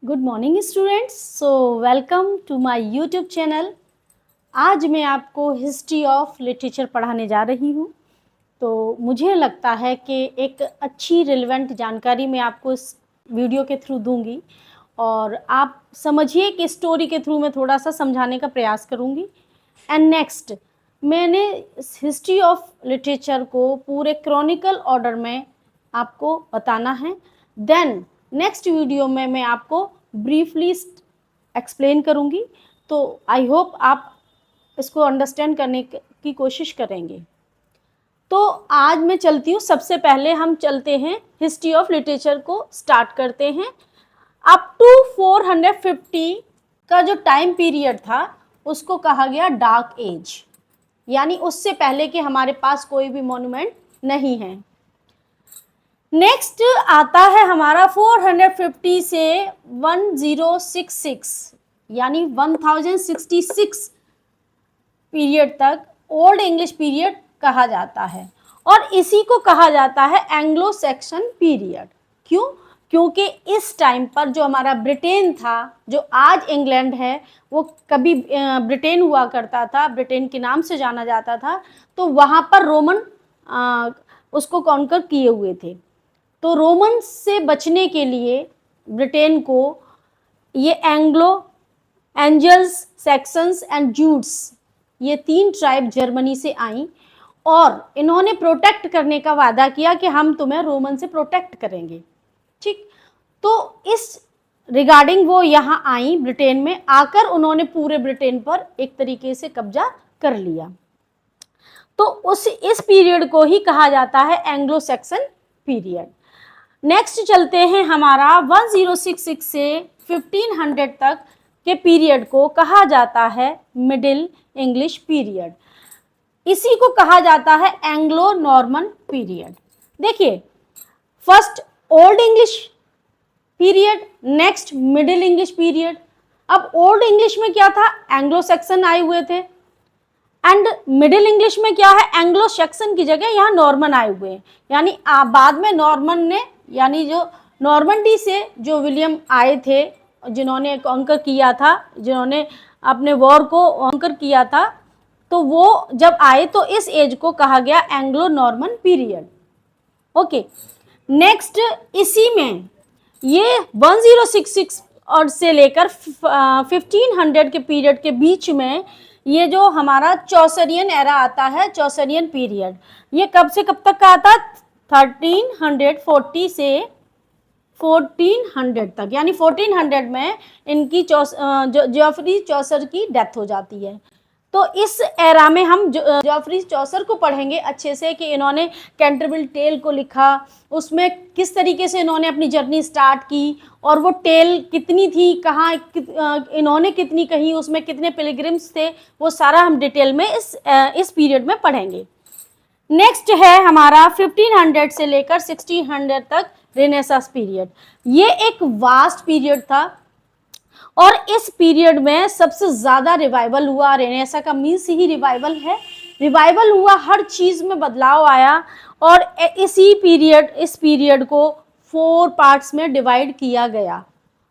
Good morning students. So welcome to my YouTube channel. आज मैं आपको हिस्ट्री ऑफ लिटरेचर पढ़ाने जा रही हूँ। तो मुझे लगता है कि एक अच्छी रिलेवेंट जानकारी मैं आपको इस वीडियो के थ्रू दूंगी और आप समझिए कि स्टोरी के थ्रू मैं थोड़ा सा समझाने का प्रयास करूँगी। एंड नेक्स्ट, मैंने हिस्ट्री ऑफ लिटरेचर को पूरे क्रॉनिकल ऑर्डर में आपको बताना है। देन नेक्स्ट वीडियो में मैं आपको ब्रीफली एक्सप्लेन करूँगी। तो आई होप आप इसको अंडरस्टैंड करने की कोशिश करेंगे। तो आज मैं चलती हूँ, सबसे पहले हम चलते हैं हिस्ट्री ऑफ लिटरेचर को स्टार्ट करते हैं। अप टू 450 का जो टाइम पीरियड था उसको कहा गया डार्क एज, यानी उससे पहले के हमारे पास कोई भी मॉन्यूमेंट नहीं है। नेक्स्ट आता है हमारा 450 से 1066 यानी 1066 पीरियड तक ओल्ड इंग्लिश पीरियड कहा जाता है और इसी को कहा जाता है एंग्लो सैक्सन पीरियड। क्यों? क्योंकि इस टाइम पर जो हमारा ब्रिटेन था, जो आज इंग्लैंड है, वो कभी ब्रिटेन हुआ करता था, ब्रिटेन के नाम से जाना जाता था। तो वहाँ पर रोमन उसको कॉन्कर किए हुए थे। तो रोमन से बचने के लिए ब्रिटेन को ये Anglo, Angles, Saxons and Jutes, ये 3 ट्राइब जर्मनी से आई और इन्होंने प्रोटेक्ट करने का वादा किया कि हम तुम्हें रोमन से प्रोटेक्ट करेंगे। ठीक, तो इस रिगार्डिंग वो यहाँ आई ब्रिटेन में। आकर उन्होंने पूरे ब्रिटेन पर एक तरीके से कब्जा कर लिया। तो इस पीरियड को ही कहा जाता है एंग्लो सैक्सन पीरियड। नेक्स्ट चलते हैं, हमारा 1066 से 1500 तक के पीरियड को कहा जाता है मिडिल इंग्लिश पीरियड। इसी को कहा जाता है एंग्लो नॉर्मन पीरियड। देखिए, first old English period, next middle English period. अब ओल्ड इंग्लिश में क्या था? एंग्लो सैक्सन आए हुए थे। एंड मिडिल इंग्लिश में क्या है? एंग्लो सैक्सन की जगह यहाँ नॉर्मन आए हुए हैं। यानी बाद में नॉर्मन ने, यानी जो नॉर्मंडी से जो विलियम आए थे, जिन्होंने कॉन्कर किया था, जिन्होंने अपने वॉर को कॉन्कर किया था, तो वो जब आए तो इस एज को कहा गया Anglo Norman period. Okay, next इसी में ये 1066 और से लेकर 1500 के पीरियड के बीच में ये जो हमारा चौसरियन एरा आता है, चौसरियन पीरियड, ये कब से कब तक का आता है? 1340 से 1400 तक। यानी 1400 में इनकी जॉफरी चौसर की डेथ हो जाती है। तो इस एरा में हम जॉफरी चौसर को पढ़ेंगे अच्छे से कि इन्होंने कैंटरबरी टेल को लिखा, उसमें किस तरीके से इन्होंने अपनी जर्नी स्टार्ट की और वो टेल कितनी थी, कहाँ इन्होंने कितनी कही, उसमें कितने पिलग्रिम्स थे, वो सारा हम डिटेल में इस पीरियड में पढ़ेंगे। नेक्स्ट है हमारा 1500 से लेकर 1600 तक रेनेसांस पीरियड। ये एक वास्ट पीरियड था और इस पीरियड में सबसे ज़्यादा रिवाइवल हुआ। रेनेसां का मीन्स ही रिवाइवल है। रिवाइवल हुआ, हर चीज़ में बदलाव आया और इस पीरियड को 4 पार्ट्स में डिवाइड किया गया।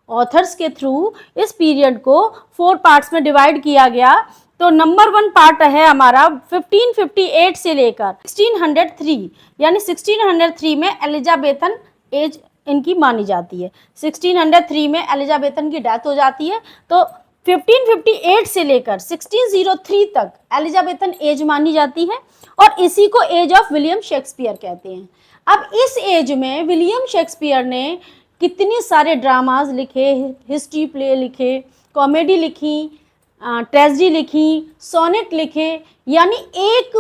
ऑथर्स के थ्रू इस पीरियड को 4 पार्ट्स में डिवाइड किया गया। तो नंबर 1 पार्ट है हमारा 1558 से लेकर 1603, यानी 1603 में एलिजाबेथन एज इनकी मानी जाती है। 1603 में एलिजाबेथन की डेथ हो जाती है। तो 1558 से लेकर 1603 तक एलिजाबेथन एज मानी जाती है और इसी को एज ऑफ विलियम शेक्सपियर कहते हैं। अब इस एज में विलियम शेक्सपियर ने कितने सारे ड्रामाज लिखे, हिस्ट्री प्ले लिखे, कॉमेडी लिखी, ट्रेजेडी लिखी, सोनेट लिखे। यानी एक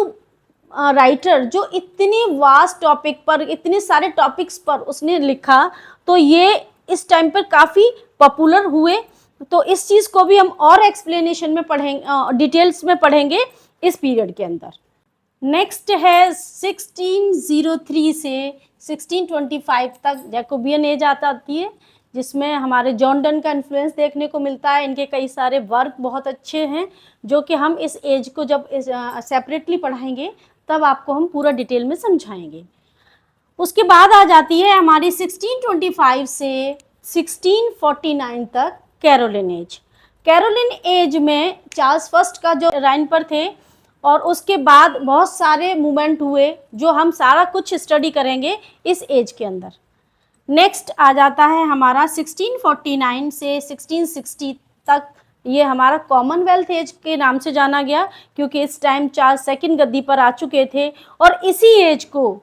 राइटर जो इतने वास्ट टॉपिक पर, इतने सारे टॉपिक्स पर उसने लिखा, तो ये इस टाइम पर काफ़ी पॉपुलर हुए। तो इस चीज़ को भी हम और एक्सप्लेनेशन में पढ़ेंगे, डिटेल्स में पढ़ेंगे इस पीरियड के अंदर। नेक्स्ट है 1603 से 1625 तक जैकोबियन एज आती है, जिसमें हमारे जॉन डन का इन्फ्लुएंस देखने को मिलता है। इनके कई सारे वर्क बहुत अच्छे हैं, जो कि हम इस एज को जब सेपरेटली पढ़ाएंगे तब आपको हम पूरा डिटेल में समझाएंगे। उसके बाद आ जाती है हमारी 1625 से 1649 तक कैरोलिन एज। कैरोलिन एज में चार्ल्स फर्स्ट का जो राइन पर थे, और उसके बाद बहुत सारे मूवमेंट हुए जो हम सारा कुछ स्टडी करेंगे इस एज के अंदर। नेक्स्ट आ जाता है हमारा 1649 से 1660 तक, ये हमारा कॉमनवेल्थ एज के नाम से जाना गया क्योंकि इस टाइम चार्ल्स सेकंड गद्दी पर आ चुके थे, और इसी एज को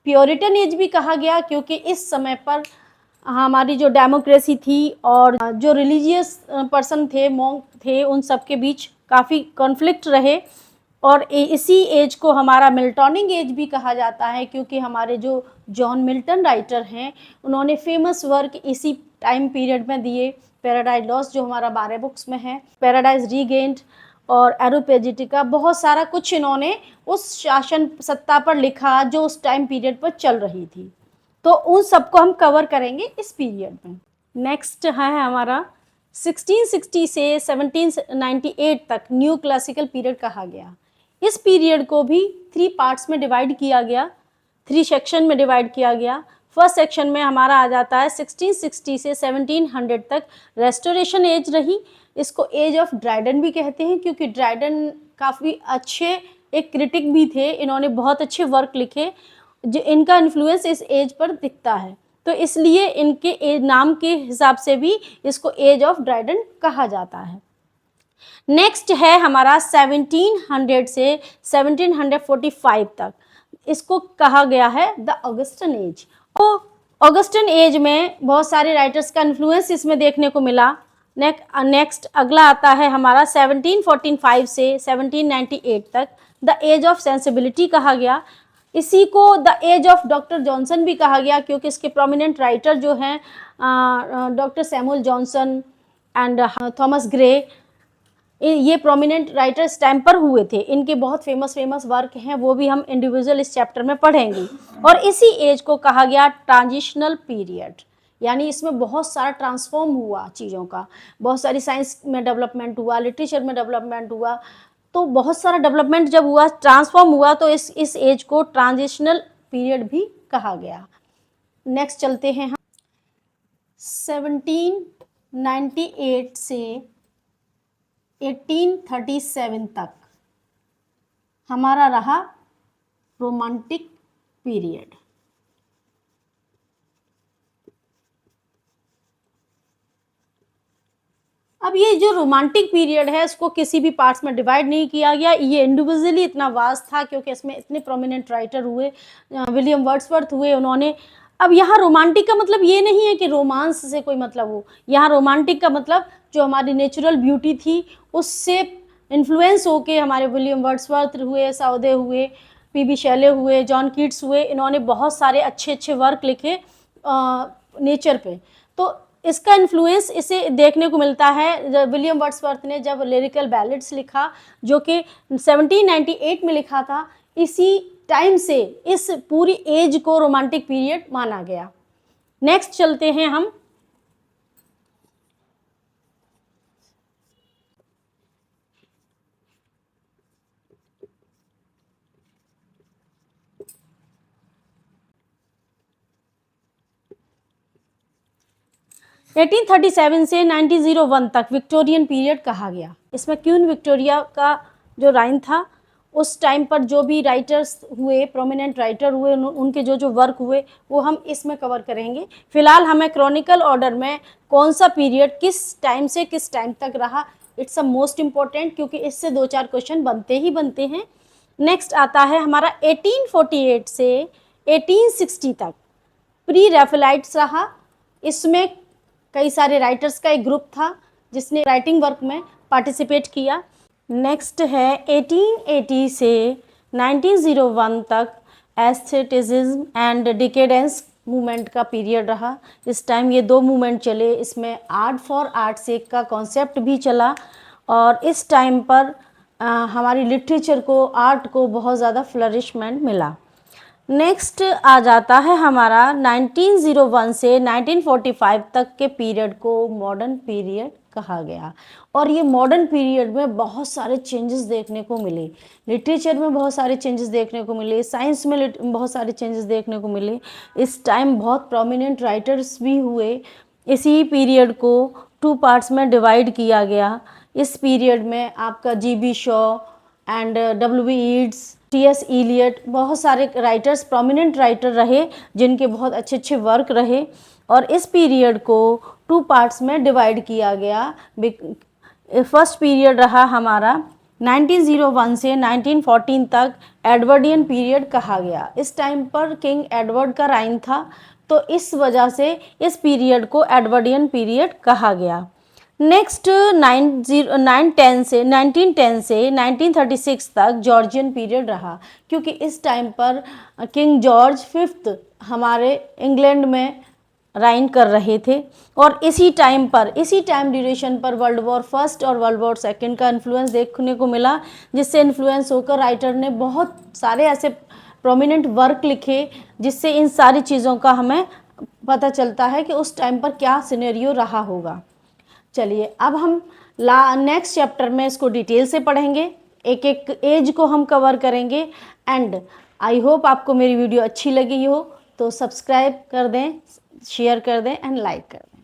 प्योरिटन एज भी कहा गया क्योंकि इस समय पर हमारी जो डेमोक्रेसी थी और जो रिलीजियस पर्सन थे, मॉन्क थे, उन सब के बीच काफ़ी कॉन्फ्लिक्ट रहे, और इसी एज को हमारा मिल्टॉनिक एज भी कहा जाता है क्योंकि हमारे जो जॉन मिल्टन राइटर हैं उन्होंने फेमस वर्क इसी टाइम पीरियड में दिए। पैराडाइज लॉस्ट जो हमारा 12 बुक्स में है, पैराडाइज रीगेन्ड और एरोपेजिटिका, बहुत सारा कुछ इन्होंने उस शासन सत्ता पर लिखा जो उस टाइम पीरियड पर चल रही थी, तो उन सबको हम कवर करेंगे इस पीरियड में। नेक्स्ट है हमारा 1660 से 1798 तक न्यू क्लासिकल पीरियड कहा गया। इस पीरियड को भी 3 पार्ट्स में डिवाइड किया गया, 3 सेक्शन में डिवाइड किया गया। फर्स्ट सेक्शन में हमारा आ जाता है 1660 से 1700 तक रेस्टोरेशन एज रही। इसको एज ऑफ ड्राइडन भी कहते हैं क्योंकि ड्राइडन काफ़ी अच्छे एक क्रिटिक भी थे, इन्होंने बहुत अच्छे वर्क लिखे, जो इनका इन्फ्लुएंस इस एज पर दिखता है, तो इसलिए इनके एज नाम के हिसाब से भी इसको एज ऑफ ड्राइडन कहा जाता है। नेक्स्ट है हमारा 1700 से 1745 तक, इसको कहा गया है द ऑगस्टन एज। तो ऑगस्टन एज में बहुत सारे राइटर्स का इन्फ्लुएंस इसमें देखने को मिला। नेक्स्ट अगला आता है हमारा 1745 से 1798 तक, द एज ऑफ सेंसिबिलिटी कहा गया। इसी को the age of Doctor Johnson भी कहा गया क्योंकि इसके प्रोमिनेंट राइटर जो हैं Doctor Samuel Johnson and Thomas Gray, ये प्रोमिनेंट राइटर इस टाइम पर हुए थे। इनके बहुत फेमस वर्क हैं, वो भी हम इंडिविजुअल इस चैप्टर में पढ़ेंगे। और इसी एज को कहा गया ट्रांजिशनल पीरियड, यानी इसमें बहुत सारा ट्रांसफॉर्म हुआ चीज़ों का, बहुत सारी साइंस में डेवलपमेंट हुआ, लिटरेचर में डेवलपमेंट हुआ, तो बहुत सारा डेवलपमेंट जब हुआ, ट्रांसफॉर्म हुआ, तो इस एज को ट्रांजिशनल पीरियड भी कहा गया। नेक्स्ट चलते हैं हम 1798 से 1837 तक हमारा रहा रोमांटिक पीरियड। अब ये जो रोमांटिक पीरियड है इसको किसी भी पार्ट्स में डिवाइड नहीं किया गया, ये इंडिविजुअली इतना वास्ट था क्योंकि इसमें इतने प्रोमिनेंट राइटर हुए, विलियम वर्ड्सवर्थ हुए उन्होंने। अब यहाँ रोमांटिक का मतलब ये नहीं है कि रोमांस से कोई मतलब हो, यहाँ रोमांटिक का मतलब जो हमारी नेचुरल ब्यूटी थी उससे इन्फ्लुएंस होके हमारे विलियम वर्ड्सवर्थ हुए, साउदे हुए, पीबी शेले हुए, जॉन कीट्स हुए, इन्होंने बहुत सारे अच्छे वर्क लिखे नेचर पे, तो इसका इन्फ्लुएंस इसे देखने को मिलता है। विलियम वर्ड्सवर्थ ने जब लिरिकल बैलेड्स लिखा जो कि 1798 में लिखा था, इसी टाइम से इस पूरी एज को रोमांटिक पीरियड माना गया। नेक्स्ट चलते हैं हम 1837 से 1901 तक विक्टोरियन पीरियड कहा गया। इसमें क्वीन विक्टोरिया का जो राइन था, उस टाइम पर जो भी राइटर्स हुए, प्रोमिनेंट राइटर हुए, उनके जो वर्क हुए वो हम इसमें कवर करेंगे। फिलहाल हमें क्रॉनिकल ऑर्डर में कौन सा पीरियड किस टाइम से किस टाइम तक रहा, इट्स अ मोस्ट इम्पॉर्टेंट क्योंकि इससे 2-4 क्वेश्चन बनते ही बनते हैं। नेक्स्ट आता है हमारा 1848 से 1860 तक प्री रैफेलाइट्स रहा। इसमें कई सारे राइटर्स का एक ग्रुप था जिसने राइटिंग वर्क में पार्टिसिपेट किया। नेक्स्ट है 1880 से 1901 तक एस्थेटिज्म एंड डिकेडेंस मूवमेंट का पीरियड रहा। इस टाइम ये 2 मूवमेंट चले, इसमें आर्ट फॉर आर्ट सेक का कॉन्सेप्ट भी चला और इस टाइम पर हमारी लिटरेचर को, आर्ट को बहुत ज़्यादा फ्लरिशमेंट मिला। नेक्स्ट आ जाता है हमारा 1901 से 1945 तक के पीरियड को मॉडर्न पीरियड कहा गया। और ये मॉडर्न पीरियड में बहुत सारे चेंजेस देखने को मिले, लिटरेचर में बहुत सारे चेंजेस देखने को मिले, साइंस में बहुत सारे चेंजेस देखने को मिले। इस टाइम बहुत प्रोमिनेंट राइटर्स भी हुए, इसी पीरियड को 2 पार्ट्स में डिवाइड किया गया। इस पीरियड में आपका G B. Shaw and W.B. Yeats, T.S. Eliot, बहुत सारे राइटर्स, प्रोमिनेंट राइटर रहे जिनके बहुत अच्छे अच्छे वर्क रहे। और इस पीरियड को 2 पार्ट्स में डिवाइड किया गया। फर्स्ट पीरियड रहा हमारा 1901 से 1914 तक, एडवर्डियन पीरियड कहा गया। इस टाइम पर किंग एडवर्ड का राइन था, तो इस वजह से इस पीरियड को एडवर्डियन पीरियड कहा गया। नेक्स्ट 1910 से 1936 तक जॉर्जियन पीरियड रहा, क्योंकि इस टाइम पर किंग जॉर्ज फिफ्थ हमारे इंग्लैंड में राइन कर रहे थे। और इसी टाइम ड्यूरेशन पर वर्ल्ड वॉर फर्स्ट और वर्ल्ड वॉर सेकेंड का इन्फ्लुएंस देखने को मिला, जिससे इन्फ्लुएंस होकर राइटर ने बहुत सारे ऐसे प्रोमिनेंट वर्क लिखे, जिससे इन सारी चीज़ों का हमें पता चलता है कि उस टाइम पर क्या सिनेरियो रहा होगा। चलिए अब हम नेक्स्ट चैप्टर में इसको डिटेल से पढ़ेंगे, एक एक एज को हम कवर करेंगे। एंड आई होप आपको मेरी वीडियो अच्छी लगी हो, तो सब्सक्राइब कर दें, शेयर कर दें एंड लाइक कर दें।